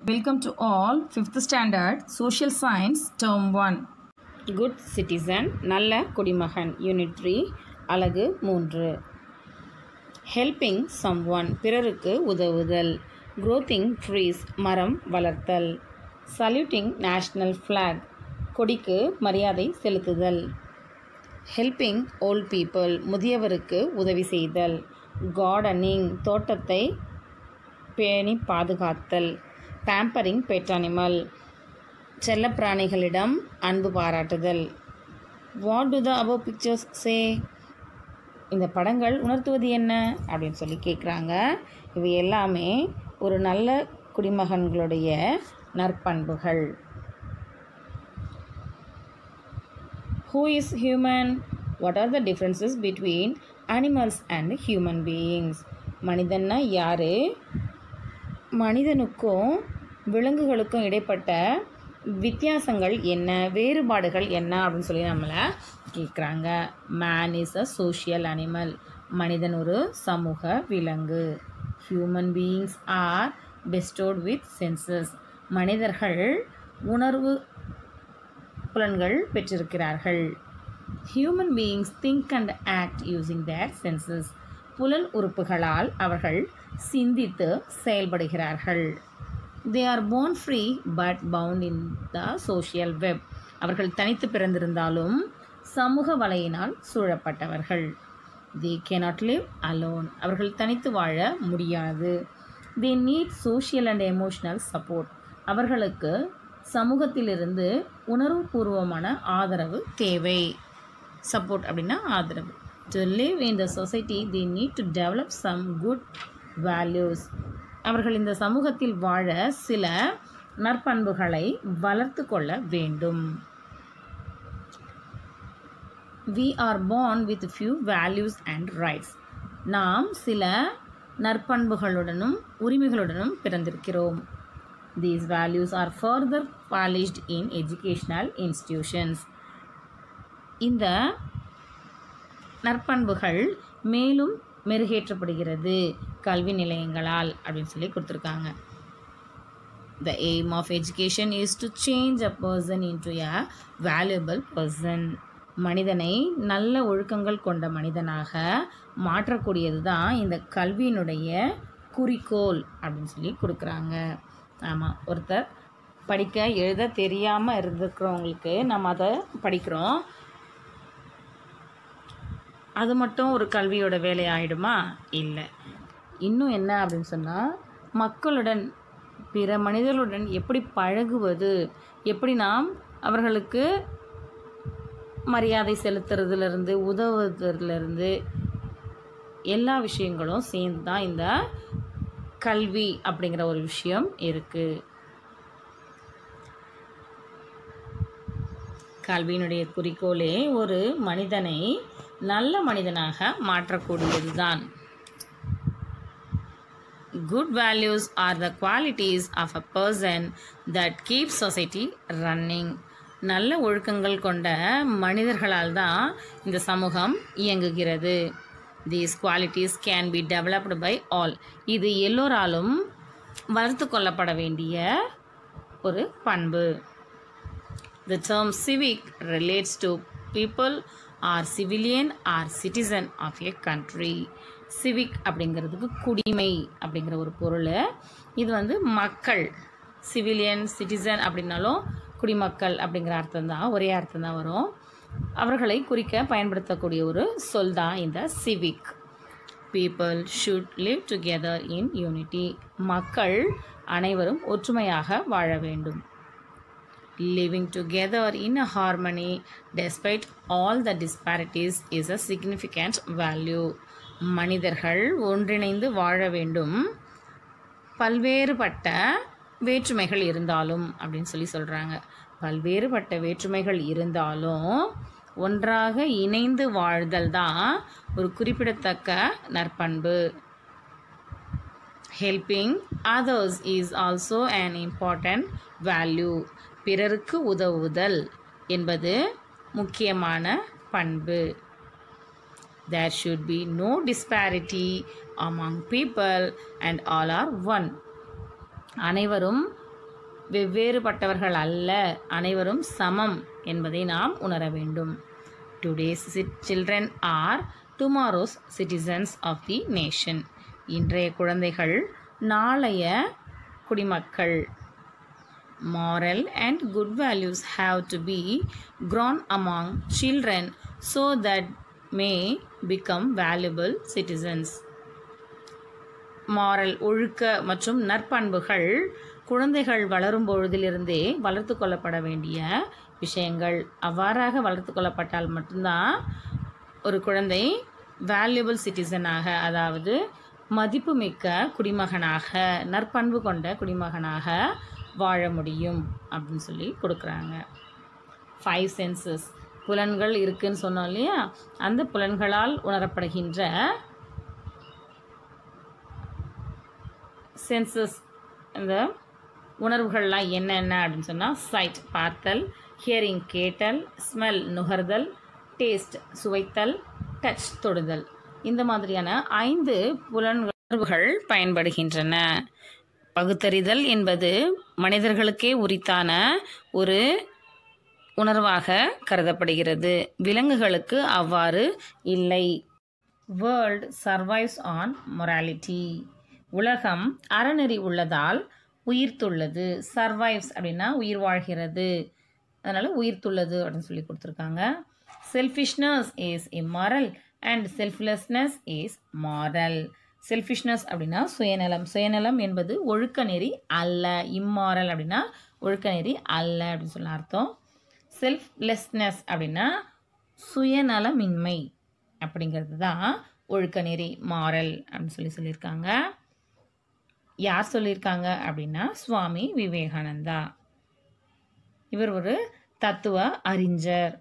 Welcome to all 5th standard social science term 1. Good citizen நல்ல குடிமகன் unit 3 அலகு 3. Helping someone பிறருக்கு உதவுதல். Growing trees மரம் வளர்த்தல். Saluting national flag கொடிக்கு மரியாதை செலுத்துதல். Helping old people முதியவருக்கு உதவி செய்தல். Gardening தோட்டத்தை பேணி பாதுகாத்தல். Pampering pet animal செல்லப்பிராணிகளிடம் அன்பு பாராட்டுதல். What do the above pictures say? இந்த படங்கள் உணர்த்துவது என்ன அப்படின்னு சொல்லி கேட்குறாங்க. இவை எல்லாமே ஒரு நல்ல குடிமகன்களுடைய நற்பண்புகள். Who is human? What are the differences between animals and human beings? மனிதன்னா யாரு? மனிதனுக்கும் விலங்குகளுக்கும் இடைப்பட்ட வித்தியாசங்கள் என்ன, வேறுபாடுகள் என்ன அப்படின்னு சொல்லி நம்மளை கேட்குறாங்க. Man is a social animal மனிதன் ஒரு சமூக விலங்கு. Human beings are bestowed with senses மனிதர்கள் உணர்வு புலன்கள் பெற்றிருக்கிறார்கள். Human beings think and act using their senses புலன் உறுப்புகளால் அவர்கள் சிந்தித்து செயல்படுகிறார்கள். They are born free but bound in the social web. அவர்கள் தனித்து பிறந்திருந்தாலும் சமூக வலையினால் சூழப்பட்டவர்கள். They cannot live alone. அவர்கள் தனித்து வாழ முடியாது. They need social and emotional support. அவர்களுக்கு சமூகத்திலிருந்து உணர்வுபூர்வமான ஆதரவு தேவை. சப்போர்ட் அப்படின்னா ஆதரவு. To live in the society they need to develop some good values. அவர்கள் இந்த சமூகத்தில் வாழ சில நற்பண்புகளை வளர்த்து கொள்ள வேண்டும். We are born with few values and rights. நாம் சில நற்பண்புகளுடனும் உரிமைகளுடனும் பிறந்திருக்கிறோம். These values are further polished in educational institutions. இந்த நற்பண்புகள் மேலும் மெருகேற்றப்படுகிறது கல்வி நிலையங்களால் அப்படின்னு சொல்லி கொடுத்துருக்காங்க. The aim of education is to change a person into a valuable person. மனிதனை நல்ல ஒழுக்கங்கள் கொண்ட மனிதனாக மாற்றக்கூடியது தான் இந்த கல்வியினுடைய குறிக்கோள் அப்படின்னு சொல்லி கொடுக்குறாங்க. ஆமாம், ஒருத்தர் படிக்க எழுத தெரியாமல் இருந்துக்கிறவங்களுக்கு நம்ம அதை படிக்கிறோம். அது மட்டும் ஒரு கல்வியோட வேலை ஆகிடுமா? இல்லை. இன்னும் என்ன அப்படின்னு சொன்னால், மக்களுடன் பிற மனிதர்களுடன் எப்படி பழகுவது, எப்படி நாம் அவர்களுக்கு மரியாதை செலுத்துறதுலேருந்து உதவுறதுலேருந்து எல்லா விஷயங்களும் சேர்ந்து தான் இந்த கல்வி அப்படிங்கிற ஒரு விஷயம் இருக்குது. கல்வியினுடைய குறிக்கோளே ஒரு மனிதனை நல்ல மனிதனாக மாற்றக்கூடியது தான். Good values are the qualities of a person that keep society running. நல்ல ஒழுக்கங்கள் கொண்ட மனிதர்களால் தான் இந்த சமூகம் இயங்குகிறது. These qualities can be developed by all. இது எல்லோராலும் வளர்த்து கொள்ளப்பட வேண்டிய ஒரு பண்பு. The term civic relates to people or civilian or citizen of a country. Civic அப்படிங்கிறதுக்கு குடிமை அப்படிங்கிற ஒரு பொருள். இது மக்கள், சிவிலியன், சிட்டிசன் அப்படின்னாலும் குடிமக்கள் அப்படிங்கிற அர்த்தம் தான், ஒரே அர்த்தம் தான் வரும். அவர்களை குறிக்க பயன்படுத்தக்கூடிய ஒரு சொல் தான் இந்த civic. People should live together in unity. மக்கள் அனைவரும் ஒற்றுமையாக வாழ வேண்டும். Living together in a harmony despite all the disparities is a significant value. மனிதர்கள் ஒன்றிணைந்து வாழ வேண்டும் பல்வேறுபட்ட வேற்றுமைகள் இருந்தாலும் அப்படின்னு சொல்லி சொல்கிறாங்க. பல்வேறுபட்ட வேற்றுமைகள் இருந்தாலும் ஒன்றாக இணைந்து வாழ்தல் தான் ஒரு குறிப்பிடத்தக்க நற்பண்பு. Helping others is also an important value. பிறருக்கு உதவுதல் என்பது முக்கியமான பண்பு. There should be no disparity among people and all are one. அனைவரும் வெவ்வேறுபட்டவர்கள் அல்ல, அனைவரும் சமம் என்பதை நாம் உணர வேண்டும். Today's children are tomorrow's citizens of the nation. இன்றைய குழந்தைகள் நாளைய குடிமக்கள். Moral and good values have to be grown among children so that may become valuable citizens. Moral ஒழுக்க மற்றும் நற்பண்புகள் குழந்தைகள் வளரும் பொழுதிலிருந்தே வளர்த்து கொள்ளப்பட வேண்டிய விஷயங்கள். அவ்வாறாக வளர்த்து கொள்ளப்பட்டால் மட்டும்தான் ஒரு குழந்தை வேல்யூபிள் சிட்டிசனாக, அதாவது மதிப்புமிக்க குடிமகனாக, நற்பண்பு கொண்ட குடிமகனாக வாழ முடியும் அப்படின்னு சொல்லி கொடுக்குறாங்க. 5 சென்சஸ், புலன்கள் இருக்குன்னு சொன்னோம் இல்லையா, அந்த புலன்களால் உணரப்படுகின்ற சென்சஸ், இந்த உணர்வுகள்லாம் என்னென்ன அப்படின்னு சொன்னால், சைட் பார்த்தல், ஹியரிங் கேட்டல், ஸ்மெல் நுகர்தல், டேஸ்ட் சுவைத்தல், டச் தொடுதல், இந்த மாதிரியான 5 புலன்கள் பயன்படுகின்றன. பகுத்தறிதல் என்பது மனிதர்களுக்கே உரித்தான ஒரு உணர்வாக கருதப்படுகிறது. விலங்குகளுக்கு அவ்வாறு இல்லை. World survives on morality. உலகம் அறநெறி உள்ளதால் உயிர்த்துள்ளது. சர்வைவ்ஸ் அப்படின்னா உயிர் வாழ்கிறது, அதனால் உயிர்த்துள்ளது அப்படின்னு சொல்லி கொடுத்துருக்காங்க. Selfishness is immoral and selflessness is moral. Selfishness அப்படின்னா சுயநலம். சுயநலம் என்பது ஒழுக்க நெறி அல்ல. இம்மாரல் அப்படின்னா ஒழுக்க நெறி அல்ல அப்படின்னு சொல்ல அர்த்தம். செல்ஃப்லெஸ்னஸ் அப்படின்னா சுயநலமின்மை அப்படிங்கிறது தான் ஒழுக்க நெறி, மாரல் அப்படின்னு சொல்லியிருக்காங்க. யார் சொல்லியிருக்காங்க அப்படின்னா சுவாமி விவேகானந்தா. இவர் ஒரு தத்துவ அறிஞர்.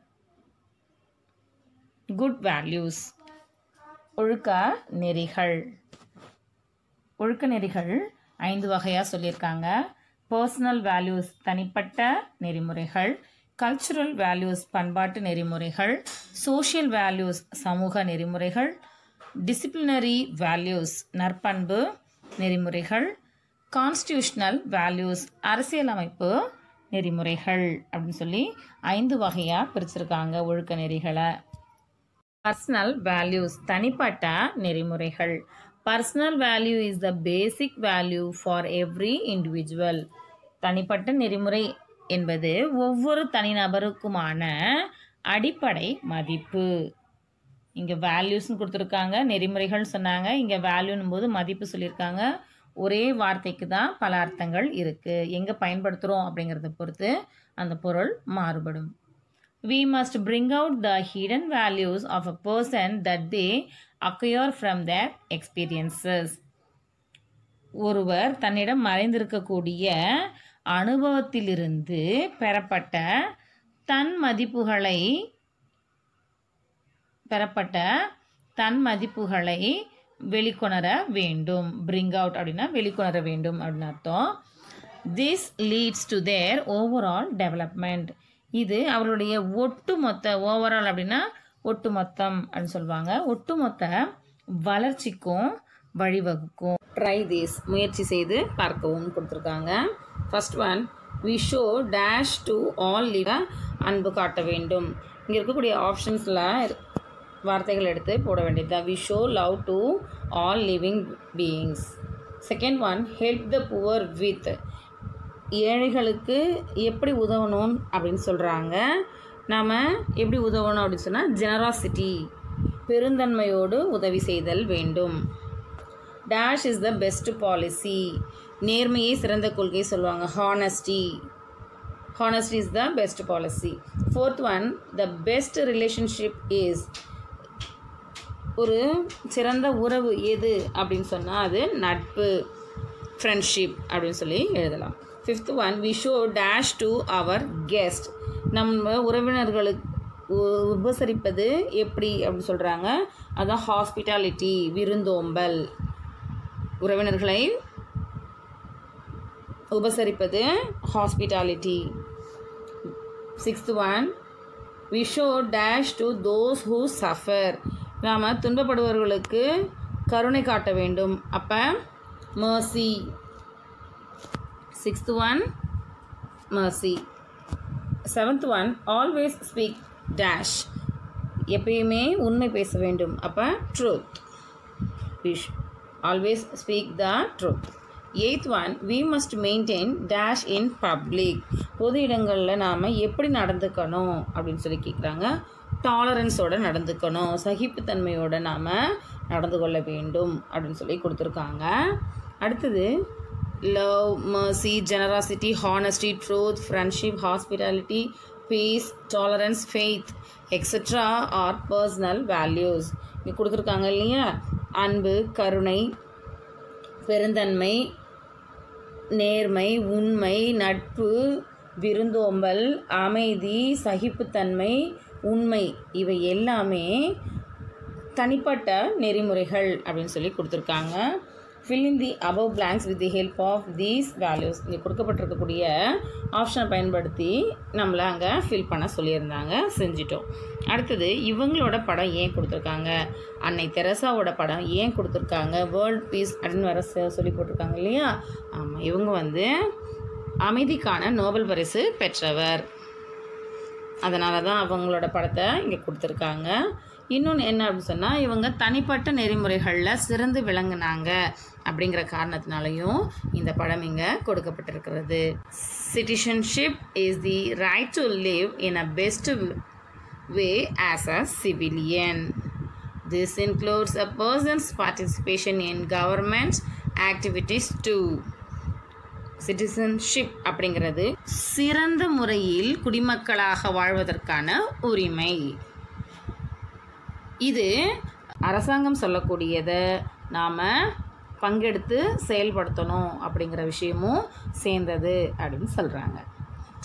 குட் வேல்யூஸ், ஒழுக்க நெறிகள். ஒழுக்க நெறிகள் 5 வகையாக சொல்லியிருக்காங்க. பர்சனல் வேல்யூஸ் தனிப்பட்ட நெறிமுறைகள், கல்ச்சுரல் வேல்யூஸ் பண்பாட்டு நெறிமுறைகள், சோஷியல் வேல்யூஸ் சமூக நெறிமுறைகள், டிசிப்ளினரி வேல்யூஸ் நற்பண்பு நெறிமுறைகள், கான்ஸ்டியூஷனல் வேல்யூஸ் அரசியலமைப்பு நெறிமுறைகள் அப்படின்னு சொல்லி 5 வகையாக பிரிச்சிருக்காங்க ஒழுக்க நெறிகளை. பர்சனல் வேல்யூஸ் தனிப்பட்ட நெறிமுறைகள். Personal value is the basic value for every individual. தனிப்பட்ட நெறிமுறை என்பது ஒவ்வொரு தனிநபருக்குமான அடிப்படை மதிப்பு. இங்கே வேல்யூஸ்ன்னு கொடுத்துருக்காங்க, நெறிமுறைகள் சொன்னாங்க, இங்கே வேல்யூன்னும் போது மதிப்பு சொல்லியிருக்காங்க. ஒரே வார்த்தைக்கு தான் பல அர்த்தங்கள் இருக்குது. எங்கே பயன்படுத்துகிறோம் அப்படிங்கிறத பொறுத்து அந்த பொருள் மாறுபடும். We must bring out the hidden values of a person that they acquire from their experiences. ஒருவர் தன்னிடம் மறைந்திருக்கக்கூடிய அனுபவத்திலிருந்து பெறப்பட்ட தன் மதிப்புகளை வெளிக்கொணர வேண்டும். bring out அப்படின்னா வெளிக்கொணர வேண்டும் அப்படின்னு அர்த்தம். This leads to their overall development. இது அவர்களுடைய ஒட்டுமொத்த, ஓவரால் அப்படின்னா ஒட்டுமொத்தம் அப்படின்னு சொல்லுவாங்க, ஒட்டுமொத்த வளர்ச்சிக்கும் வழிவகுக்கும். ட்ரை திஸ், முயற்சி செய்து பார்க்கவும் கொடுத்துருக்காங்க. First one, we show dash to all live, அன்பு காட்ட வேண்டும். இங்கே இருக்கக்கூடிய ஆப்ஷன்ஸில் வார்த்தைகள் எடுத்து போட வேண்டியது தான். We show love to all living beings. Second one, help the poor with, ஏழைகளுக்கு எப்படி உதவணும் அப்படின்னு சொல்கிறாங்க. நாம் எப்படி உதவணும் அப்படின்னு சொன்னால் ஜெனராசிட்டி, பெருந்தன்மையோடு உதவி செய்தல் வேண்டும். Dash is the best policy, நேர்மையை சிறந்த கொள்கை சொல்லுவாங்க. Honesty is the best policy. Fourth one, the best relationship is, ஒரு சிறந்த உறவு எது அப்படின்னு சொன்னால் அது நட்பு, ஃப்ரெண்ட்ஷிப் அப்படின்னு சொல்லி எழுதலாம். Fifth one, we show dash to our guest, நம்ம உறவினர்களுக்கு உபசரிப்பது எப்படி அப்படின்னு சொல்கிறாங்க. அதான் ஹாஸ்பிட்டாலிட்டி, விருந்தோம்பல். உறவினர்களை உபசரிப்பது hospitality. Sixth one, we show dash to those who suffer, நாம் துன்பப்படுபவர்களுக்கு கருணை காட்ட வேண்டும், அப்போ mercy. Sixth one, mercy. Seventh one, always speak dash. எப்பயுமே உண்மை பேச வேண்டும். அப்போ truth. We always speak the truth. Eighth one, we must maintain dash in public. பொது இடங்களில் நாம் எப்படி நடந்துக்கணும் அப்படின்னு சொல்லி கேட்குறாங்க. டாலரன்ஸோடு நடந்துக்கணும், சகிப்புத்தன்மையோடு நாம் நடந்து கொள்ள வேண்டும் அப்படின்னு சொல்லி கொடுத்துருக்காங்க. அடுத்தது love, mercy, generosity, honesty, truth, friendship, hospitality, peace, tolerance, faith, etc. are personal values. இங்கே கொடுத்துருக்காங்க இல்லையா, அன்பு, கருணை, பெருந்தன்மை, நேர்மை, உண்மை, நட்பு, விருந்தோம்பல், அமைதி, சகிப்புத்தன்மை, உண்மை, இவை எல்லாமே தனிப்பட்ட நெறிமுறைகள் அப்படின்னு சொல்லி கொடுத்துருக்காங்க. fill in the above blanks with the help of these values. இங்கே கொடுக்கப்பட்டிருக்கக்கூடிய ஆப்ஷனை பயன்படுத்தி நம்மளை அங்கே ஃபில் பண்ண சொல்லியிருந்தாங்க, செஞ்சிட்டோம். அடுத்தது இவங்களோட படம் ஏன் கொடுத்துருக்காங்க, அன்னை தெரசாவோட படம் ஏன் கொடுத்துருக்காங்க, வேர்ல்ட் பீஸ் அப்படின்னு வர சொல்லி போட்டிருக்காங்க இல்லையா. ஆமாம், இவங்க அமைதிக்கான நோபல் பரிசு பெற்றவர், அதனால தான் அவங்களோட படத்தை இங்கே கொடுத்துருக்காங்க. இன்னொன்று என்ன அப்படின்னு சொன்னால், இவங்க தனிப்பட்ட நெறிமுறைகளில் சிறந்து விளங்குனாங்க அப்படிங்கிற காரணத்தினாலையும் இந்த படம் இங்கே கொடுக்கப்பட்டிருக்கிறது. Citizenship is the right to live in a best way as a civilian. This includes a person's participation in government activities too. சிட்டிசன்ஷிப் அப்படிங்கிறது சிறந்த முறையில் குடிமக்களாக வாழ்வதற்கான உரிமை. இது அரசாங்கம் சொல்லக்கூடியதை நாம் பங்கெடுத்து செயல்படுத்தணும் அப்படிங்கிற விஷயமும் சேர்ந்தது அப்படின்னு சொல்கிறாங்க.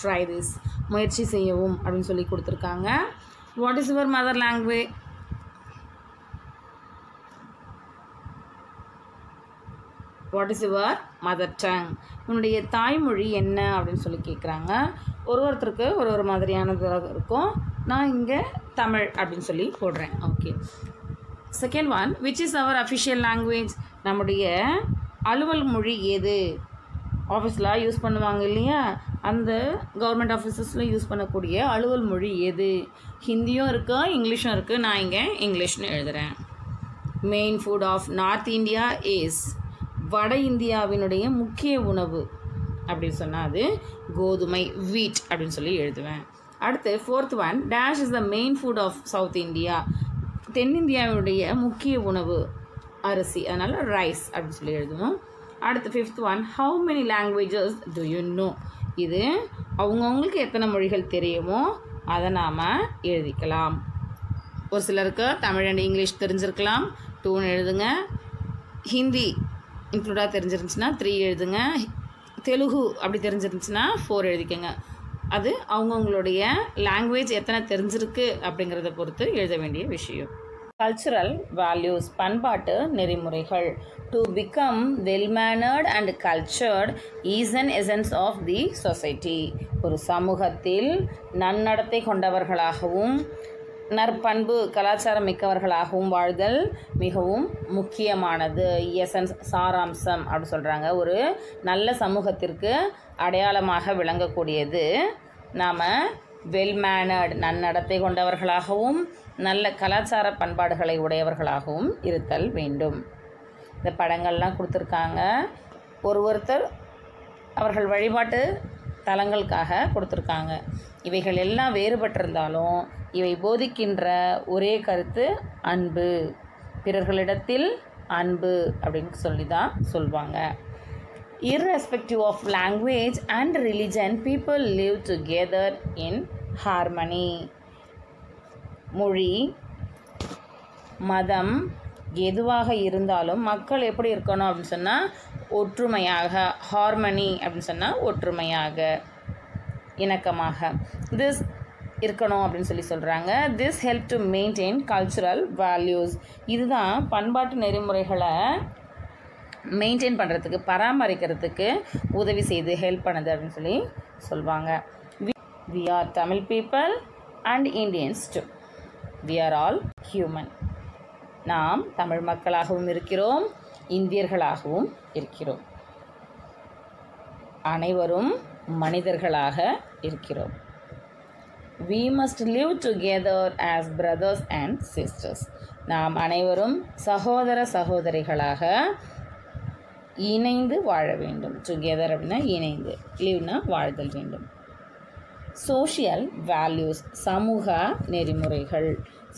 ட்ரை திஸ், முயற்சி செய்யவும் அப்படின்னு சொல்லி கொடுத்துருக்காங்க. What is your mother language? What is your mother tongue? உன்னுடைய தாய்மொழி என்ன அப்படின்னு சொல்லி கேட்குறாங்க. ஒருத்தருக்கு ஒரு மாதிரியானது இருக்கும். நான் இங்கே தமிழ் அப்படின்னு சொல்லி போடுறேன். Okay. Second one, which is our official language? நம்முடைய அலுவல் மொழி எது? ஆஃபீஸில் யூஸ் பண்ணுவாங்க இல்லையா, அந்த கவர்மெண்ட் ஆஃபீஸஸில் யூஸ் பண்ணக்கூடிய அலுவல் மொழி எது? ஹிந்தியும் இருக்குது, இங்கிலீஷும் இருக்குது. நான் இங்கே இங்கிலீஷ்னு எழுதுகிறேன். Main food of north India is. வட இந்தியாவினுடைய முக்கிய உணவு அப்படின்னு சொன்னால் அது கோதுமை, வீட் அப்படின்னு சொல்லி எழுதுவேன். அடுத்து fourth one, dash is the main food of South India. தென்னிந்தியாவினுடைய முக்கிய உணவு அரிசி, அதனால் ரைஸ் அப்படின்னு சொல்லி எழுதுவோம். அடுத்து fifth one, how many languages do you know? இது அவங்கவுங்களுக்கு எத்தனை மொழிகள் தெரியுமோ அதை நாம் எழுதிக்கலாம். ஒரு சிலருக்கு தமிழ் அண்ட் இங்கிலீஷ் தெரிஞ்சிருக்கலாம், 2ன்னு எழுதுங்க. ஹிந்தி இன்க்ளூடாக தெரிஞ்சிருந்துச்சுன்னா 3 எழுதுங்க. தெலுங்கு அப்படி தெரிஞ்சிருந்துச்சுன்னா 4 எழுதிக்கங்க. அது அவங்கவுங்களுடைய லாங்குவேஜ் எத்தனை தெரிஞ்சிருக்கு அப்படிங்கிறத பொறுத்து எழுத வேண்டிய விஷயம். கல்ச்சுரல் வேல்யூஸ், பண்பாட்டு நெறிமுறைகள். To become well mannered and cultured is an essence of the society. ஒரு சமூகத்தில் நன்னடத்தை கொண்டவர்களாகவும் நற்பண்பு கலாச்சாரம் மிக்கவர்களாகவும் வாழ்தல் மிகவும் முக்கியமானது. எசன்ஸ், சாராம்சம் அப்படி சொல்கிறாங்க. ஒரு நல்ல சமூகத்திற்கு அடையாளமாக விளங்கக்கூடியது நாம் வெல் மேனர்ட், நன்னடத்தை கொண்டவர்களாகவும் நல்ல கலாச்சார பண்பாடுகளை உடையவர்களாகவும் இருத்தல் வேண்டும். இந்த படங்கள்லாம் கொடுத்துருக்காங்க. ஒருத்தர் அவர்கள் வழிபாட்டு தலங்களுக்காக கொடுத்துருக்காங்க. இவைகள் எல்லாம் வேறுபட்டிருந்தாலும் இவை போதிக்கின்ற ஒரே கருத்து அன்பு, பிறர்களிடத்தில் அன்பு அப்படின்னு சொல்லி தான் சொல்வாங்க. Irrespective of language and religion, people live together in harmony. மொழி, மதம் எதுவாக இருந்தாலும் மக்கள் எப்படி இருக்கணும் அப்படின்னு சொன்னால் ஒற்றுமையாக, ஹார்மனி அப்படின்னு சொன்னால் ஒற்றுமையாக, இணக்கமாக திஸ் இருக்கணும் அப்படின்னு சொல்லி சொல்கிறாங்க. This help to maintain cultural values. இதுதான் பண்பாட்டு நெறிமுறைகளை மெயின்டைன் பண்ணுறதுக்கு, பராமரிக்கிறதுக்கு உதவி செய்து ஹெல்ப் பண்ணுது அப்படின்னு சொல்லி சொல்லுவாங்க. We are Tamil people and Indians too. We are all human. நாம் தமிழ் மக்களாகவும் இருக்கிறோம், இந்தியர்களாகவும் இருக்கிறோம். அனைவரும் மனிதர்களாக இருக்கிறோம். We must live together as brothers and sisters. நாம் அனைவரும் சகோதர சகோதரிகளாக இணைந்து வாழ வேண்டும். டுகெதர் அப்படின்னா இணைந்து, லிவ்னா வாழ்தல் வேண்டும். சோஷியல் வேல்யூஸ், சமூக நெறிமுறைகள்.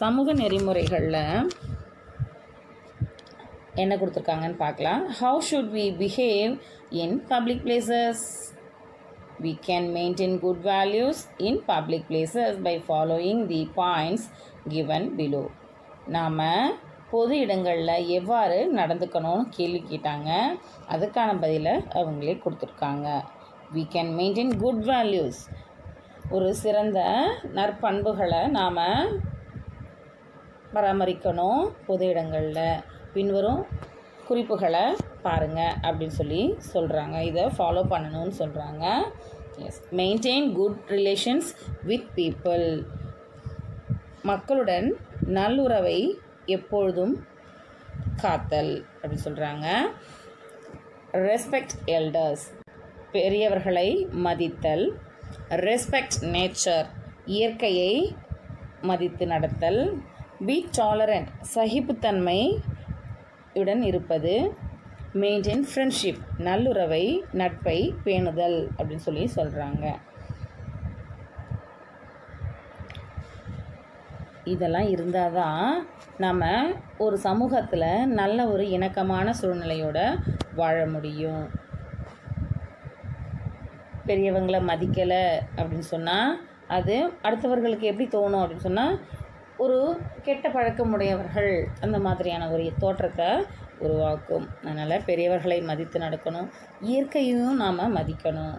சமூக நெறிமுறைகளில் என்ன கொடுத்துருக்காங்கன்னு பார்க்கலாம். How should we behave in public places? We can maintain good values in public places by following the points given below. நாம் பொது இடங்களில் எவ்வாறு நடந்துக்கணும்னு கேள்வி கேட்டாங்க. அதுக்கான பதிலை அவங்களே கொடுத்துருக்காங்க. We can maintain good values. ஒரு சிறந்த நற்பண்புகளை நாம் பராமரிக்கணும் பொது இடங்களில். பின்வரும் குறிப்புகளை பாருங்கள் அப்படின்னு சொல்லி சொல்கிறாங்க. இதை ஃபாலோ பண்ணணும்னு சொல்கிறாங்க. Yes, maintain good relations with people. மக்களுடன் நல்லுறவை எப்பொழுதும் காத்தல் அப்படின்னு சொல்கிறாங்க. ரெஸ்பெக்ட் எல்டர்ஸ், பெரியவர்களை மதித்தல். ரெஸ்பெக்ட் நேச்சர், இயற்கையை மதித்து நடத்தல். பி டாலரண்ட், சகிப்புத்தன்மை உடன் இருப்பது. மெயின்டைன் ஃப்ரெண்ட்ஷிப், நல்லுறவை நட்பை பேணுதல் அப்படின்னு சொல்லி சொல்கிறாங்க. இதெல்லாம் இருந்தால் தான் நம்ம ஒரு சமூகத்தில் நல்ல ஒரு இணக்கமான சூழ்நிலையோடு வாழ முடியும். பெரியவங்களை மதிக்கலை அப்படின்னு சொன்னால் அது அடுத்தவர்களுக்கு எப்படி தோணும் அப்படின்னு சொன்னால் ஒரு கெட்ட பழக்கமுடையவர்கள் அந்த மாதிரியான ஒரு தோற்றத்தை உருவாக்கும். அதனால் பெரியவர்களை மதித்து நடக்கணும். இயற்கையும் நாம் மதிக்கணும்.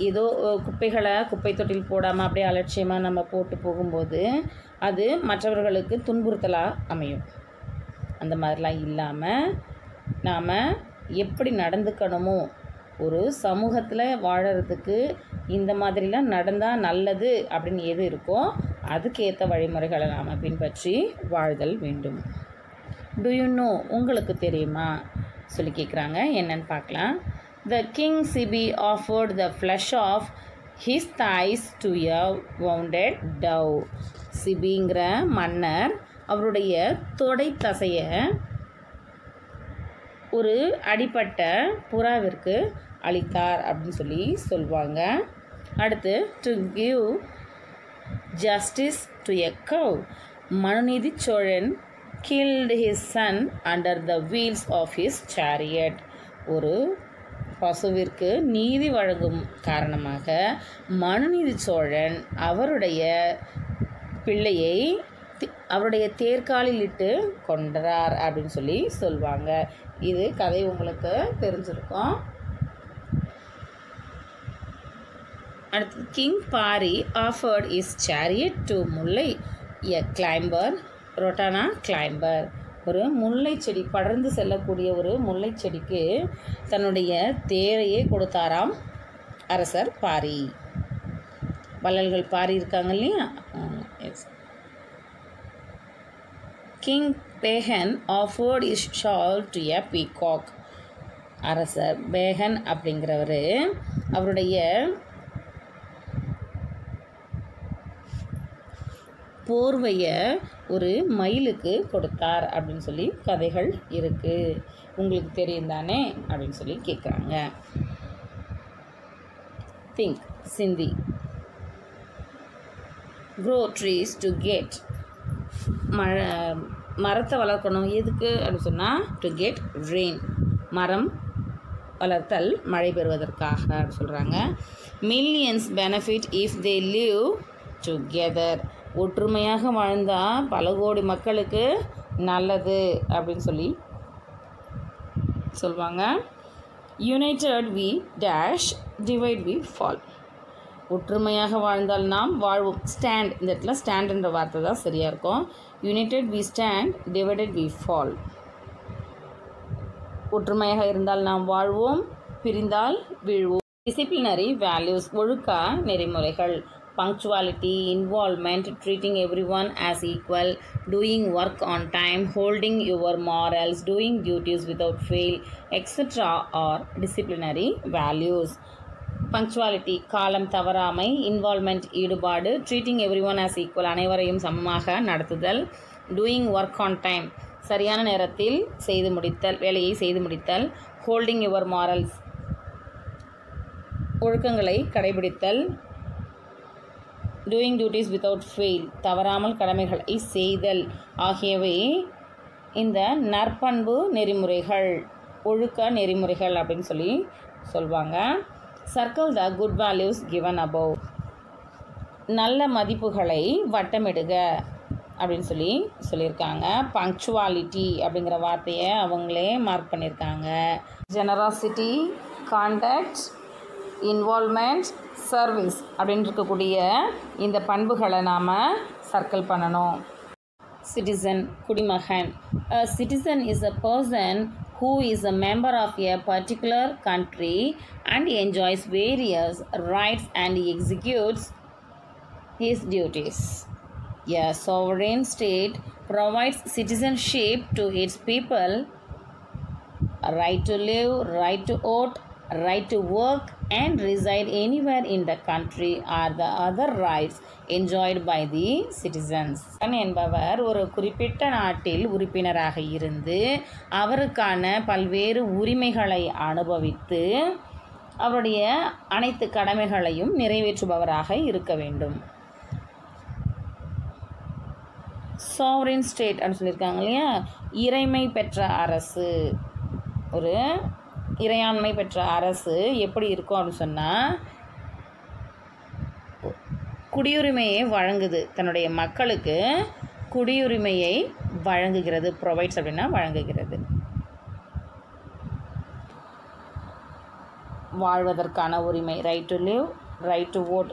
ஏதோ குப்பைகளை குப்பை தொட்டில் போடாமல் அப்படியே அலட்சியமாக நம்ம போட்டு போகும்போது அது மற்றவர்களுக்கு துன்புறுத்தலாக அமையும். அந்த மாதிரிலாம் இல்லாமல் நாம் எப்படி நடந்துக்கணுமோ, ஒரு சமூகத்தில் வாழறதுக்கு இந்த மாதிரிலாம் நடந்தால் நல்லது அப்படின்னு எது இருக்கோ அதுக்கேற்ற வழிமுறைகளை நாம் பின்பற்றி வாழ்தல் வேண்டும். டு யூ நோ, உங்களுக்கு தெரியுமா சொல்லி கேட்குறாங்க. என்னன்னு பார்க்கலாம். The king Sibi offered the flesh of his thighs to a wounded dove. சிபிங்கிற மன்னர் அவருடைய தொடை தசையை ஒரு அடிப்பட்ட புறாவிற்கு அளித்தார் அப்படின்னு சொல்லி சொல்லுவாங்க. அடுத்து, to give justice to a cow. Manuneethi Cholan killed his son under the wheels of his chariot. ஒரு பசுவிற்கு நீதி வழங்கும் காரணமாக மனுநீதி சோழன் அவருடைய பிள்ளையை அவருடைய தேர்காலில் இட்டு கொன்றார் அப்படின்னு சொல்லி சொல்லுவாங்க. இது கதை உங்களுக்கு தெரிஞ்சிருக்கும். அடுத்து, king Pari offered his chariot to mullai a climber ரொட்டானா கிளைம்பர். ஒரு முல்லை செடி, படர்ந்து செல்லக்கூடிய ஒரு முல்லை செடிக்கு தன்னுடைய தேரையே கொடுத்தாராம் அரசர் பாரி. வள்ளல்கள் பாரி இருக்காங்க இல்லையா? Yes. King Pegan offered his shawl to a peacock. அரசர் பேகன் அப்படிங்கிறவர் அவருடைய போர்வையை ஒரு மயிலுக்கு கொடுத்தார் அப்படின்னு சொல்லி கதைகள் இருக்குது. உங்களுக்கு தெரியும் தானே அப்படின்னு சொல்லி கேட்குறாங்க. திங்க், சிந்தி. Grow trees to get. மரத்தை வளர்க்கணும் எதுக்கு அப்படின்னு சொன்னால் டு கெட் ரெயின். மரம் வளர்த்தல் மழை பெறுவதற்காக அப்படின்னு சொல்கிறாங்க. Millions benefit if they live together. ஒற்றுமையாக வாழ்ந்தால் பல கோடி மக்களுக்கு நல்லது அப்படின்னு சொல்லி சொல்லுவாங்க. United we dash, divide we fall. ஒற்றுமையாக வாழ்ந்தால் நாம் வாழ்வோம். ஸ்டாண்ட், இந்த இடத்துல ஸ்டாண்டுன்ற வார்த்தை தான் சரியாக இருக்கும். United we stand, divided we fall. ஒற்றுமையாக இருந்தால் நாம் வாழ்வோம், பிரிந்தால் வீழ்வோம். டிசிப்ளினரி வேல்யூஸ், ஒழுக்க நெறிமுறைகள். Punctuality, involvement, treating everyone as equal, doing work on time, holding your morals, doing duties without fail, etc. are disciplinary values. Punctuality காலம் தவறாமை, இன்வால்மெண்ட் ஈடுபாடு, treating every one as equal அனைவரையும் சமமாக நடத்துதல், டூயிங் ஒர்க் ஆன் டைம் சரியான நேரத்தில் செய்து முடித்தல் வேலையை செய்து முடித்தல், ஹோல்டிங் யுவர் மாரல்ஸ் ஒழுக்கங்களை கடைபிடித்தல், டூயிங் டியூட்டிஸ் வித்தவுட் ஃபெயில் தவறாமல் கடமைகளை செய்தல் ஆகியவை இந்த நற்பண்பு நெறிமுறைகள், ஒழுக்க நெறிமுறைகள் அப்படின்னு சொல்லி சொல்லுவாங்க. Circle the good values given above நல்ல மதிப்புகளை வட்டமிடுக அப்படின்னு சொல்லியிருக்காங்க. பங்க்சுவாலிட்டி அப்படிங்கிற வார்த்தையை அவங்களே மார்க் பண்ணியிருக்காங்க. ஜெனராசிட்டி, கான்டாக்ட், இன்வால்மெண்ட், சர்வீஸ் அப்படின்னு இருக்கக்கூடிய இந்த பண்புகளை நாம் சர்க்கிள் பண்ணணும். சிட்டிசன் குடிமகன். A citizen is a person who is a member of a particular country and enjoys various rights and executes his duties. A sovereign state provides citizenship to its people, a right to live, right to vote, right to work and reside anywhere in the country are the other rights enjoyed by the citizens. என்பவர் ஒரு குறிப்பிட்ட நாட்டில் உறுப்பினராக இருந்து அவருக்கான பல்வேறு உரிமைகளை அனுபவித்து அவருடைய அனைத்து கடமைகளையும் நிறைவேற்றுபவராக இருக்க வேண்டும். சாவரின் ஸ்டேட் அப்படின்னு சொல்லியிருக்காங்க இல்லையா, இறைமை பெற்ற அரசு. ஒரு இறையாண்மை பெற்ற அரசு எப்படி இருக்கும் அப்படின்னு சொன்னால், குடியுரிமையை வழங்குது, தன்னுடைய மக்களுக்கு குடியுரிமையை வழங்குகிறது. ப்ரொவைட்ஸ் அப்படின்னா வழங்குகிறது. வாழ்வதற்கான உரிமை, right to live, right to vote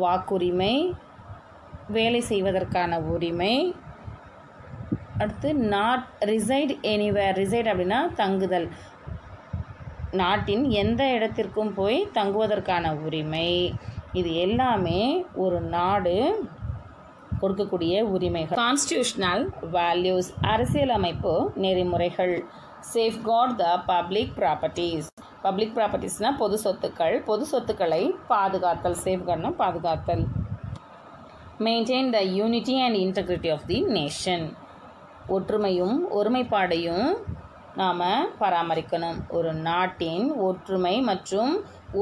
வாக்குரிமை, வேலை செய்வதற்கான உரிமை. அடுத்து நாட் ரிசைட் எனிவேர், ரிசைட் அப்படின்னா தங்குதல், நாட்டின் எந்த இடத்திற்கும் போய் தங்குவதற்கான உரிமை. இது எல்லாமே ஒரு நாடு கொடுக்கக்கூடிய உரிமைகள். கான்ஸ்டியூஷனல் வேல்யூஸ் அரசியலமைப்பு நெறிமுறைகள். Safeguard the public properties, public ப்ராப்பர்ட்டிஸ்னால் பொது சொத்துக்கள், பொது சொத்துக்களை பாதுகாத்தல், சேஃப்கார்ட்னா பாதுகாத்தல். Maintain the unity and integrity of the nation, ஒற்றுமையும் ஒருமைப்பாடையும் நாம் பராமரிக்கணும். ஒரு நாட்டின் ஒற்றுமை மற்றும்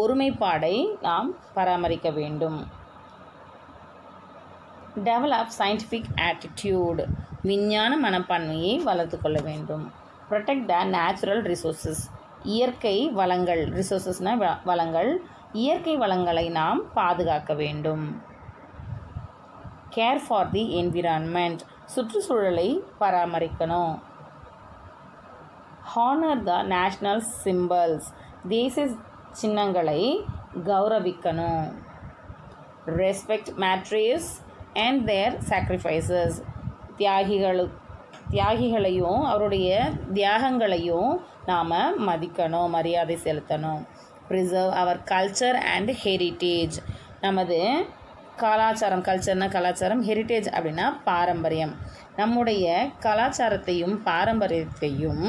ஒருமைப்பாடை நாம் பராமரிக்க வேண்டும். டெவலப் சயின்டிஃபிக் ஆட்டிடியூட், விஞ்ஞான மனப்பான்மையை வளர்த்து கொள்ள வேண்டும். ப்ரொடெக்ட் த நேச்சுரல் ரிசோர்ஸஸ், இயற்கை வளங்கள், ரிசோர்ஸஸ்னால் வளங்கள், இயற்கை வளங்களை நாம் பாதுகாக்க வேண்டும். கேர் ஃபார் தி என்விரான்மெண்ட், சுற்றுச்சூழலை பராமரிக்கணும். ஹானர் த நேஷ்னல் சிம்பல்ஸ், தேசிய சின்னங்களை கௌரவிக்கணும். Respect martyrs and their sacrifices, தியாகிகளையும் அவருடைய தியாகங்களையும் நாம் மதிக்கணும், மரியாதை செலுத்தணும். Preserve our culture and heritage, நமது கலாச்சாரம், கல்ச்சர்னால் கலாச்சாரம், ஹெரிட்டேஜ் அப்படின்னா பாரம்பரியம், நம்முடைய கலாச்சாரத்தையும் பாரம்பரியத்தையும்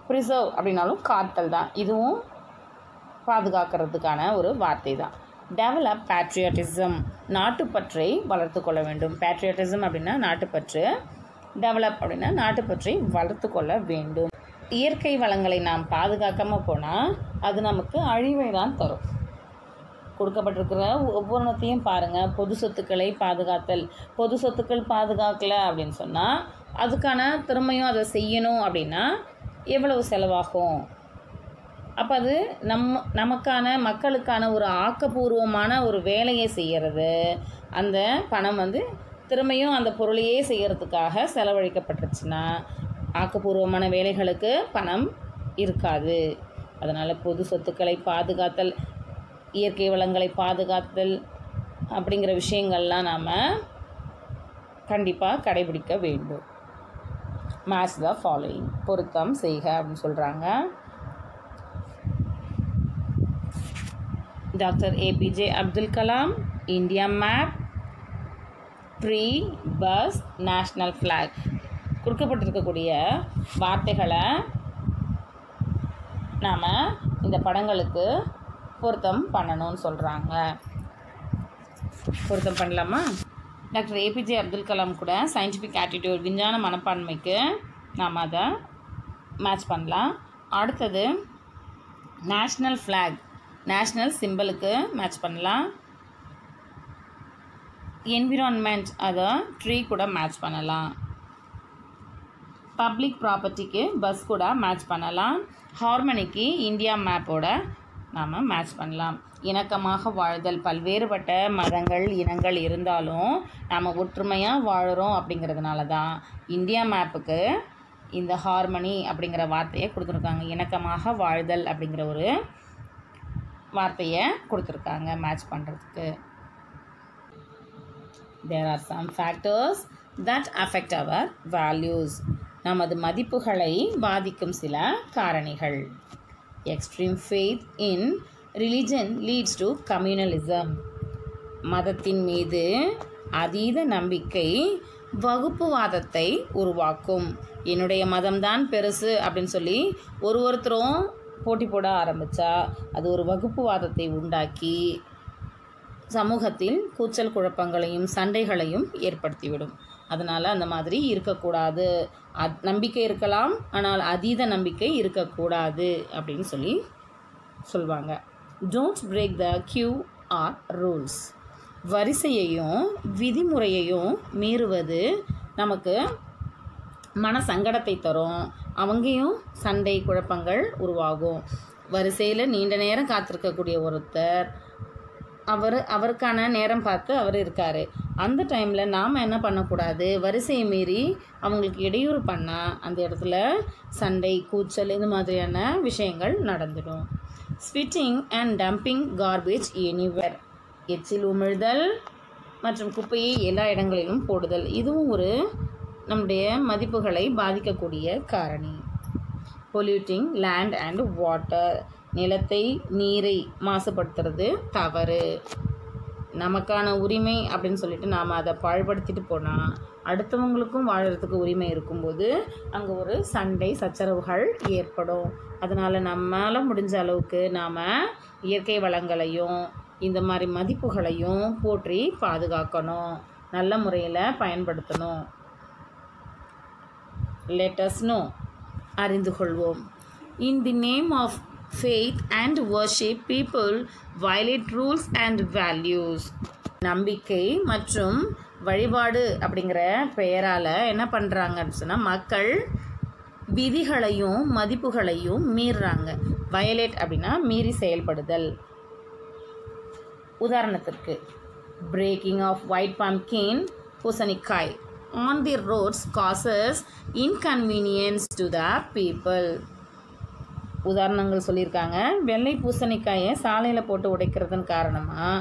ப்ரிசர்வ் அப்படின்னாலும் காத்தல் தான், இதுவும் பாதுகாக்கிறதுக்கான ஒரு வார்த்தை தான். டெவலப் பேட்ரியாட்டிசம், நாட்டுப்பற்றை வளர்த்து கொள்ள வேண்டும். பேட்ரியாட்டிசம் அப்படின்னா நாட்டுப்பற்று, டெவலப் அப்படின்னா நாட்டுப்பற்றை வளர்த்து கொள்ள வேண்டும். இயற்கை வளங்களை நாம் பாதுகாக்காமல் போனால் அது நமக்கு அழிவை தான் தரும். கொடுக்கப்பட்டிருக்கிற ஒவ்வொன்றத்தையும் பாருங்கள். பொது சொத்துக்களை பாதுகாத்தல், பொது சொத்துக்கள் பாதுகாக்கலை அப்படின்னு சொன்னால் அதுக்கான திறமையும் அதை செய்யணும் அப்படின்னா எவ்வளவு செலவாகும். அப்போ அது நமக்கான மக்களுக்கான ஒரு ஆக்கப்பூர்வமான ஒரு வேலையை செய்கிறது. அந்த பணம் திறமையும் அந்த பொருளையே செய்கிறதுக்காக செலவழிக்கப்பட்டுருச்சுன்னா ஆக்கப்பூர்வமான வேலைகளுக்கு பணம் இருக்காது. அதனால் பொது சொத்துக்களை பாதுகாத்தல், இயற்கை வளங்களை பாதுகாத்தல் அப்படிங்கிற விஷயங்கள்லாம் நாம் கண்டிப்பாக கடைபிடிக்க வேண்டும். மேட்ச் த ஃபாலோயிங், பொருத்தம் செய்க அப்படின்னு சொல்கிறாங்க. Doctor APJ Abdul Kalam, India map, tree, bus, national flag. கொடுக்கப்பட்டிருக்கக்கூடிய வார்த்தைகளை நாம் இந்த படங்களுக்கு பொருத்தம் பண்ணணும்னு சொல்கிறாங்க. பொருத்தம் பண்ணலாமா? டாக்டர் ஏபிஜே அப்துல் கலாம் கூட சயின்டிஃபிக் ஆட்டிடியூட் விஞ்ஞான மனப்பான்மைக்கு நாம் அதை மேட்ச் பண்ணலாம். அடுத்தது நேஷ்னல் ஃப்ளாக் நேஷ்னல் சிம்பிளுக்கு மேட்ச் பண்ணலாம். என்விரான்மெண்ட் அதை ட்ரீ கூட மேட்ச் பண்ணலாம். பப்ளிக் ப்ராப்பர்ட்டிக்கு பஸ் கூட மேட்ச் பண்ணலாம். ஹார்மனிக்கு இந்தியா மேப்போட நாம் மேட்ச் பண்ணலாம். இணக்கமாக வாழ்தல், பல்வேறுபட்ட மதங்கள் இனங்கள் இருந்தாலும் நாம் ஒற்றுமையாக வாழுறோம் அப்படிங்கிறதுனால தான் இந்தியா மேப்புக்கு இந்த ஹார்மனி அப்படிங்கிற வார்த்தையை கொடுத்துருக்காங்க. இணக்கமாக வாழ்தல் அப்படிங்கிற ஒரு வார்த்தையை கொடுத்துருக்காங்க மேட்ச் பண்ணுறதுக்கு. There are some factors that affect our values. நமது மதிப்புகளை பாதிக்கும் சில காரணிகள். Extreme faith in religion leads to communalism. மதத்தின் மீது அதீத நம்பிக்கை வகுப்புவாதத்தை உருவாக்கும். என்னுடைய மதம்தான் பெருசு அப்படின்னு சொல்லி ஒருத்தரும் போட்டி போட ஆரம்பித்தா அது ஒரு வகுப்புவாதத்தை உண்டாக்கி சமூகத்தில் கூச்சல் குழப்பங்களையும் சண்டைகளையும் ஏற்படுத்திவிடும். அதனால் அந்த மாதிரி இருக்கக்கூடாது. நம்பிக்கை இருக்கலாம், ஆனால் அதீத நம்பிக்கை இருக்கக்கூடாது அப்படின்னு சொல்லுவாங்க. Don't break the queue or rules. வரிசையையும் விதிமுறையையும் மீறுவது நமக்கு மன சங்கடத்தை தரும். அவங்கேயும் சண்டை குழப்பங்கள் உருவாகும். வரிசையில் நீண்ட நேரம் காத்திருக்கக்கூடிய ஒருத்தர் அவருக்கான நேரம் பார்த்து அவர் இருக்கார். அந்த டைமில் நாம் என்ன பண்ணக்கூடாது, வரிசையை மீறி அவங்களுக்கு இடையூறு பண்ணால் அந்த இடத்துல சண்டை கூச்சல் இந்த மாதிரியான விஷயங்கள் நடந்துடும். Spitting and dumping garbage anywhere. எச்சில் உமிழ்தல் மற்றும் குப்பையை எல்லா இடங்களிலும் போடுதல், இதுவும் ஒரு நம்முடைய மதிப்புகளை பாதிக்கக்கூடிய காரணி. Polluting land and water. நிலத்தை நீரை மாசுபடுத்துறது தவறு. நமக்கான உரிமை அப்படின்னு சொல்லிட்டு நாம் அதை பாழ்படுத்திட்டு போனால் அடுத்தவங்களுக்கும் வாழறதுக்கு உரிமை இருக்கும்போது அங்கே ஒரு சண்டை சச்சரவுகள் ஏற்படும். அதனால் நம்மளால் முடிஞ்ச அளவுக்கு நாம் இயற்கை வளங்களையும் இந்த மாதிரி மதிப்புகளையும் போற்றி பாதுகாக்கணும், நல்ல முறையில் பயன்படுத்தணும். Let us know. அறிந்து கொள்வோம். In the name of faith and worship, people violate rules and values. நம்பிக்கை மற்றும் வழிபாடு அப்படிங்கிற பெயரால் என்ன பண்ணுறாங்கன்னு சொன்னால் மக்கள் விதிகளையும் மதிப்புகளையும் மீறுறாங்க. வயலேட் அப்படின்னா மீறி செயல்படுதல். உதாரணத்திற்கு பிரேக்கிங் ஆஃப் ஒயிட் பம்ப்கின், பூசணிக்காய் on the roads causes inconvenience to the people. உதாரணங்கள் சொல்லியிருக்காங்க. வெள்ளை பூசணிக்காயை சாலையில் போட்டு உடைக்கிறதன் காரணமாக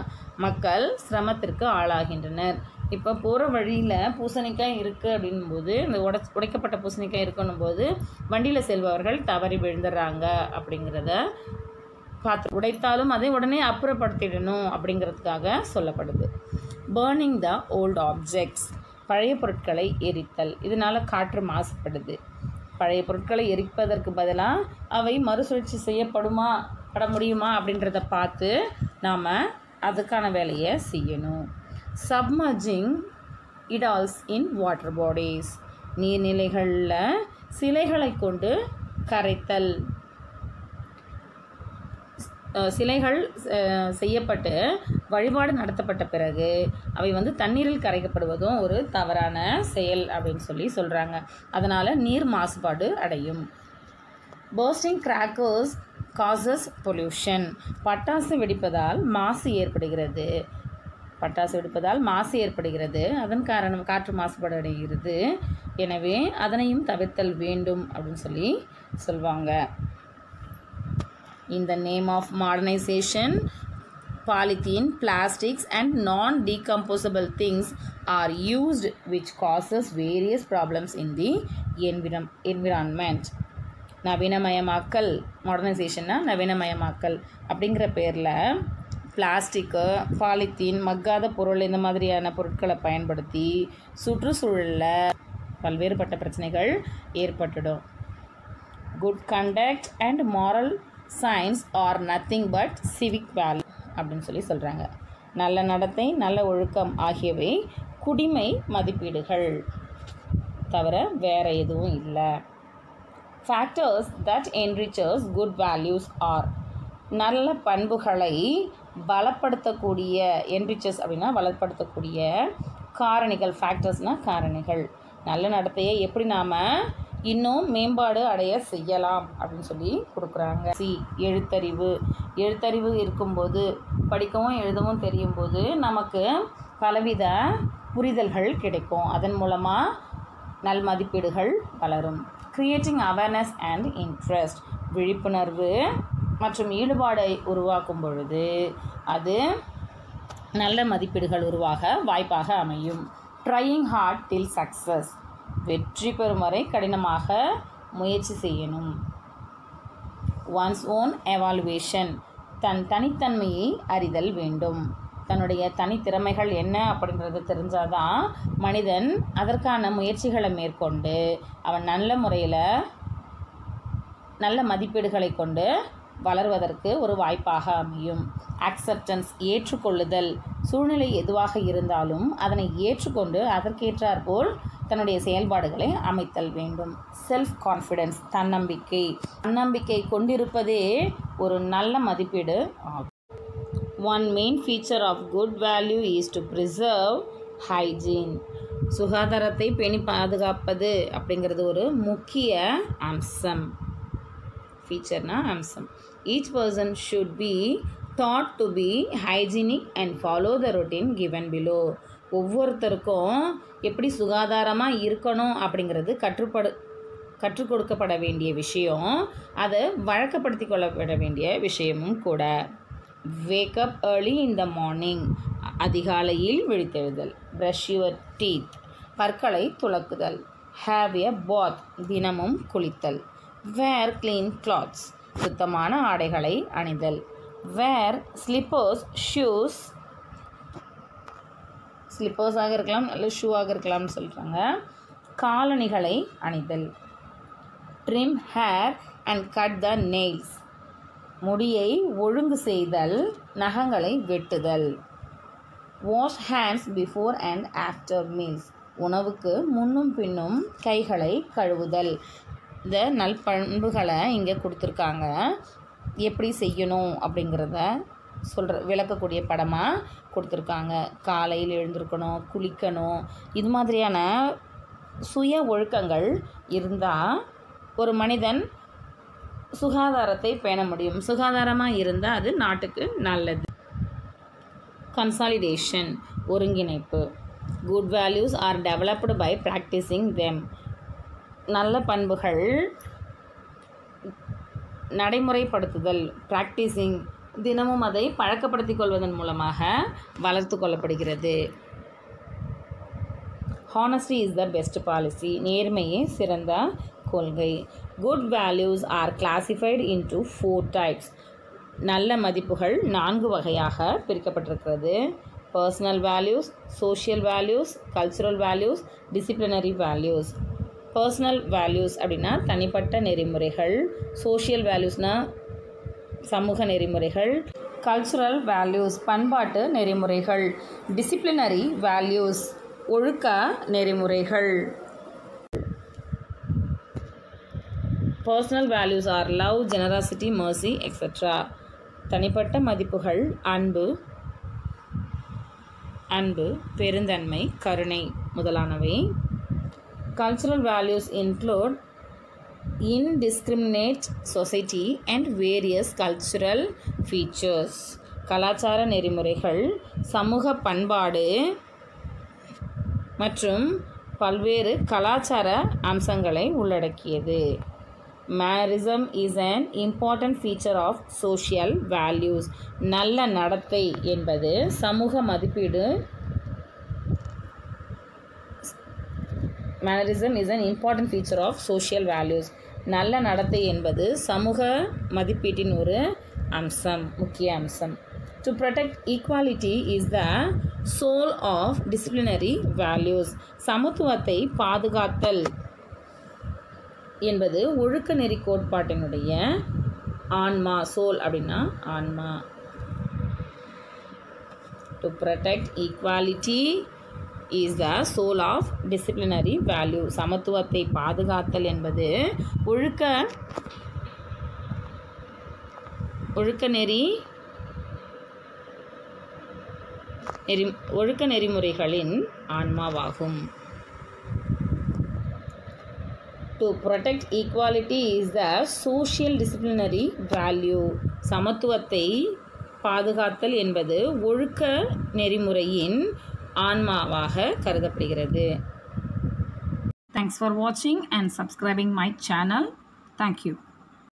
மக்கள் சிரமத்திற்கு ஆளாகின்றனர். இப்போ போகிற வழியில் பூசணிக்காய் இருக்குது அப்படின்போது இந்த உடைக்கப்பட்ட பூசணிக்காய் இருக்கணும் போது வண்டியில் செல்பவர்கள் தவறி விழுந்துடுறாங்க அப்படிங்கிறத பார்த்து உடைத்தாலும் அதை உடனே அப்புறப்படுத்திடணும் அப்படிங்கிறதுக்காக சொல்லப்படுது. Burning the old objects. பழைய பொருட்களை எரித்தல். இதனால் காற்று மாசுபடுது. பழைய பொருட்களை எரிப்பதற்கு பதிலாக அவை மறுசுழற்சி பட முடியுமா அப்படின்றத பார்த்து நாம் அதுக்கான வேலையை செய்யணும். சப்மர்ஜிங் இடால்ஸ் இன் வாட்டர் பாடிஸ். நீர்நிலைகளில் சிலைகளை கொண்டு கரைத்தல். சிலைகள் செய்யப்பட்டு வழிபாடு நடத்தப்பட்ட பிறகு அவை தண்ணீரில் கரைக்கப்படுவதும் ஒரு தவறான செயல் அப்படின்னு சொல்கிறாங்க. அதனால் நீர் மாசுபாடு அடையும். Bursting crackers causes pollution. பட்டாசு வெடிப்பதால் மாசு ஏற்படுகிறது. அதன் காரணம் காற்று மாசுபாடு அடைகிறது. எனவே அதனையும் தவிர்த்தல் வேண்டும் அப்படின்னு சொல்லுவாங்க. In the name of modernization, polythene, plastics and non-decomposable things are used which causes various problems in the environment. நவீனமயமாக்கல், மாடர்னைசேஷன்னா நவீனமயமாக்கல் அப்படிங்கிற பேரில் பிளாஸ்டிக்கு, பாலித்தீன், மக்காத பொருள் இந்த மாதிரியான பொருட்களை பயன்படுத்தி சுற்றுச்சூழலில் பல்வேறுபட்ட பிரச்சனைகள் ஏற்பட்டுடும். Good conduct and moral science are nothing but civic value அப்படின்னு சொல்லி சொல்கிறாங்க. நல்ல நடத்தை, நல்ல ஒழுக்கம் ஆகியவை குடிமை மதிப்பீடுகள் தவிர வேறு எதுவும் இல்லை. Factors that enriches good values are, நல்ல பண்புகளை பலப்படுத்தக்கூடிய, என்ரிச்சர்ஸ் அப்படின்னா பலப்படுத்தக்கூடிய காரணிகள், ஃபேக்டர்ஸ்னால் காரணிகள். நல்ல நடத்தையை எப்படி நாம் இன்னும் மேம்பாடு அடைய செய்யலாம் அப்படின்னு சொல்லி கொடுக்குறாங்க. எழுத்தறிவு. எழுத்தறிவு இருக்கும்போது, படிக்கவும் எழுதவும் தெரியும் போது நமக்கு பலவித புரிதல்கள் கிடைக்கும். அதன் மூலமாக நல் மதிப்பீடுகள் வளரும். கிரியேட்டிங் அவேர்னஸ் அண்ட் இன்ட்ரெஸ்ட், விழிப்புணர்வு மற்றும் ஈடுபாடை உருவாக்கும் பொழுது அது நல்ல மதிப்பீடுகள் உருவாக வாய்ப்பாக அமையும். ட்ரையிங் ஹார்ட் டில் சக்ஸஸ், வெற்றி பெறும் வரை கடினமாக முயற்சி செய்யணும். ஒன்ஸ் ஓன் எவாலுவேஷன், தன் தனித்தன்மையை அறிதல் வேண்டும். தன்னுடைய தனித்திறமைகள் என்ன அப்படின்றது தெரிஞ்சாதான் மனிதன் அதற்கான முயற்சிகளை மேற்கொண்டு அவன் நல்ல முறையில் நல்ல மதிப்பீடுகளை கொண்டு வளர்வதற்கு ஒரு வாய்ப்பாக அமையும். அக்செப்டன்ஸ், ஏற்றுக்கொள்ளுதல். சூழ்நிலை எதுவாக இருந்தாலும் அதனை ஏற்றுக்கொண்டு அதற்கேற்றாற்போல் தன்னுடைய செயல்பாடுகளை அமைத்தல் வேண்டும். செல்ஃப் கான்ஃபிடென்ஸ், தன்னம்பிக்கை. தன்னம்பிக்கை கொண்டிருப்பதே ஒரு நல்ல மதிப்பீடு ஆகும். One main feature of good value is to preserve hygiene. சுகாதாரத்தை பேணி பாதுகாப்பது அப்படிங்கிறது ஒரு முக்கிய அம்சம். ஃபீச்சர்னா அம்சம். Each person should be taught to be hygienic and follow the routine given below. ஒவ்வொருத்தருக்கும் எப்படி சுகாதாரமாக இருக்கணும் அப்படிங்கிறது கற்றுக் கொடுக்கப்பட வேண்டிய விஷயம், அதை வழக்கப்படுத்தி கொள்ளப்பட வேண்டிய விஷயமும் கூட. Wake up early in the morning, அதிகாலையில் விழித்தெழுதல். ப்ரஷ் யுவர் டீத், பற்களை துலக்குதல். ஹேவ் எ பாத், தினமும் குளித்தல். வேர் க்ளீன் கிளாத்ஸ், சுத்தமான ஆடைகளை அணிதல். வேர் ஸ்லிப்பர்ஸ் ஷூஸ், ஸ்லிப்பர்ஸாக இருக்கலாம் அல்லது ஷூவாக இருக்கலாம்னு சொல்கிறாங்க. காலணிகளை அணிதல். Trim hair and cut the nails, முடியை ஒழுங்கு செய்தல், நகங்களை வெட்டுதல். Wash hands before and after meals, உணவுக்கு முன்னும் பின்னும் கைகளை கழுவுதல். இந்த நல்பண்புகளை இங்கே கொடுத்துருக்காங்க. எப்படி செய்யணும் அப்படிங்கிறத விளக்கக்கூடிய படமாக கொடுத்துருக்காங்க. காலையில் எழுந்திருக்கணும், குளிக்கணும், இது மாதிரியான சுய ஒழுக்கங்கள் இருந்தால் ஒரு மனிதன் சுகாதாரத்தை பேண முடியும். சுகாதாரமாக இருந்தால் அது நாட்டுக்கு நல்லது. கன்சாலிடேஷன், ஒருங்கிணைப்பு. Good values are developed by practising them. நல்ல பண்புகள் நடைமுறைப்படுத்துதல், ப்ராக்டிஸிங், தினமும் அதை பழக்கப்படுத்திக் கொள்வதன் மூலமாக வளர்த்து கொள்ளப்படுகிறது. Honesty is the best policy, நேர்மையே சிறந்த கொள்கை. Good values are classified into 4 types. நல்ல மதிப்புகள் 4 வகையாக பிரிக்கப்பட்டிருக்கிறது. Personal values, social values, cultural values, disciplinary values. Personal values அப்படின்னா தனிப்பட்ட நெறிமுறைகள். சோஷியல் வேல்யூஸ்னால் சமூக நெறிமுறைகள். கல்ச்சுரல் வேல்யூஸ் பண்பாட்டு நெறிமுறைகள். டிசிப்ளினரி வேல்யூஸ் ஒழுக்க நெறிமுறைகள். Personal values are love, generosity, mercy etcetera. தனிப்பட்ட மதிப்புகள் அன்பு, பெருந்தன்மை, கருணை முதலானவை. Cultural values include indiscriminate society and various cultural features. கலாச்சார நெறிமுறைகள் சமூக பண்பாடு மற்றும் பல்வேறு கலாச்சார அம்சங்களை உள்ளடக்கியது. Mannerism is an important feature of social values. நல்ல நடத்தை என்பது சமூக மதிப்பீடு. Mannerism is an important feature of social values. நல்ல நடத்தை என்பது சமூக மதிப்பீட்டின் ஒரு அம்சம், முக்கிய அம்சம். To protect equality is the soul of disciplinary values. சமத்துவத்தை பாதுகாத்தல் என்பது ஒழுக்க நெறி கோட்பாட்டினுடைய ஆன்மா, சோல் அப்படின்னா ஆன்மா. To protect equality is the soul of disciplinary value. சமத்துவத்தை பாதுகாத்தல் என்பது ஒழுக்க நெறிமுறைகளின் ஆன்மாவாகும். To protect equality is the social disciplinary value. சமத்துவத்தை பாதுகாத்தல் என்பது ஒழுக்க நெறிமுறையின் ஆன்மாவாக கருதப்படுகிறது. Thanks for watching and subscribing my channel. Thank you.